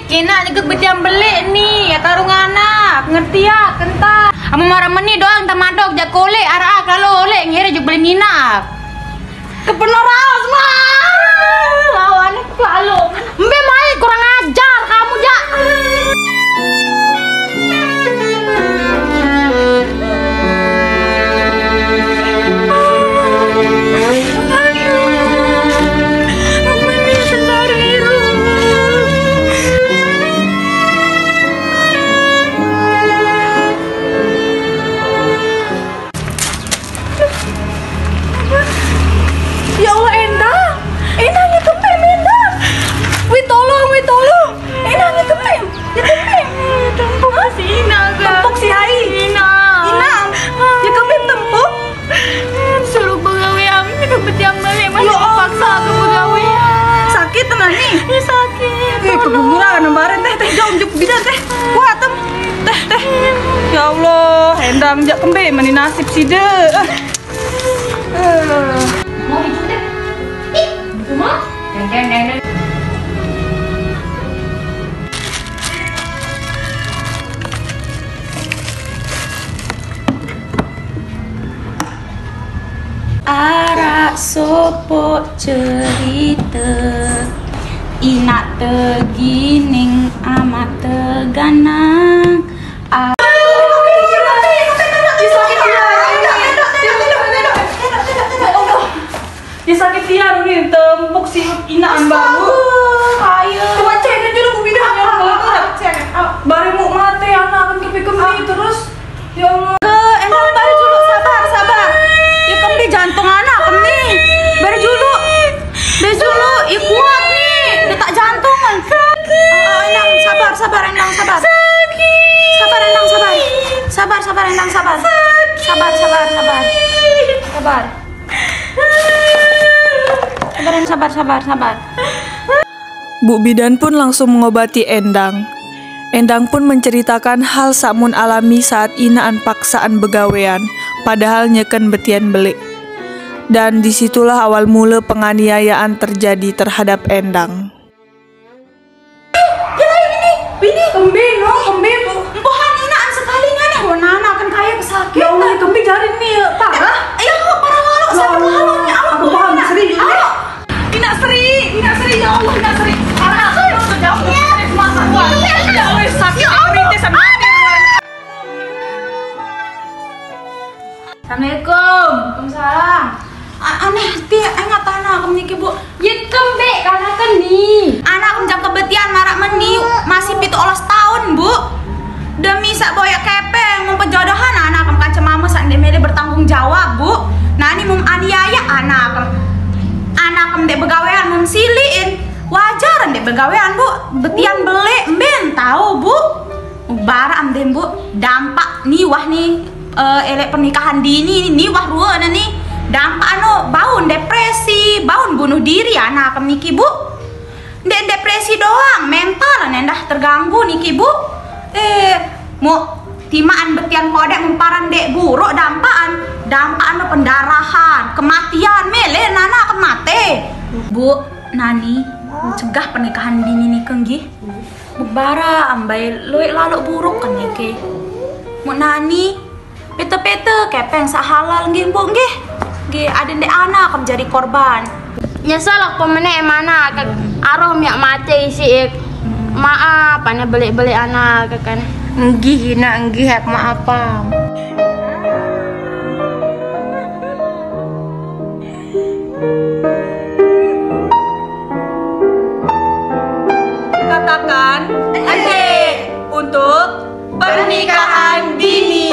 Kena juga betiang beli nih, ya karung anak, ngerti ya, kenta. Amo marah meni doang tamadok jak kolek arah kalau oleh ngere juga beli minak. Kepenuh rawas mah. Lawan kalau. Mbe mai kurang ajar kamu jak. Ya Allah, Endang. Endangnya kempem, Endang. Wih tolong. Endangnya kempem. Ya kempem. Tempuk si Ina. Tempuk si Hai. Ina. Ya kempem tempuk. Suruh begawe amin ke betiang beli masih paksa ke begawe. Sakit teman nih. Ya sakit. Keguguran kemarin teh jauh juk bidan teh. Kuat tem. Teh. Ya Allah, Endang jak kempem meni nasib si de. Mau hijau deh. Ih, cuma. Deng. Arak sopo cerita Ina tegining amat teganang. Disakit dia nih tempuk si Ina ambaru. Ayo. Coba cek dulu ku bidan ya Allah. Bari mu mate anak kan kepi-kepi terus. Ya Allah. Endang bari dulu sabar. Ya kembi jantung anak kembi. Bari dulu. Ya kuat nih. Detak jantung kan. Endang sabar Endang sabar. Sakit. Sabar Endang sabar. Sabar Endang sabar. Sabar. Sabar. Bu bidan pun langsung mengobati Endang. Endang pun menceritakan hal sakmun alami saat inaan paksaan begawean, padahal nyeken betian belik. Dan disitulah awal mula penganiayaan terjadi terhadap Endang. Bini kembi empohan inaan sekali nih wanana kan kaya kesakit. Ya Allah kembi jari nih parah. Ya parah lalu sakit lalunya. Aku paham Sri. Ina Sri ya Allah Ina Sri. Parah saya udah jauh dari masa gua. Ya Allah sakit kritis sama. Assalamualaikum. Waalaikumsalam. Aneh ti engat tanah kemniki Bu. Yit kembe karena kan nih. Anak jam kebetian marak meni masih 17 tahun Bu. Demi sak boyak kepeng memperjodohan anak kancem mama sak mele bertanggung jawab Bu. Nah ini mum aniaya anak dek begawean mum siliin. Wajar dek begawean Bu. Betian beli ben tahu Bu. Bara amden Bu. Dampak niwah nih elek pernikahan dini niwah ruana nih. Dampak baun depresi, baun bunuh diri anak niki Bu. Dek depresi doang, mental nendah terganggu niki Bu. Mau timaan betian kodek memparan dek buruk dampak pendarahan, kematian mele nana kemate. Bu, nani mencegah pernikahan dini nih kenggi. Bubara ambai luik lalu buruk kan niki. Mau nani pete kepeng sak halal nggih Bu nggih. Nggih ada ndek anak menjadi korban. Nyesal aku meneh mana aroh miak mati sih. Maaf, ane beli anak kan. Enggih hak maaf. Katakan ade untuk pernikahan dini.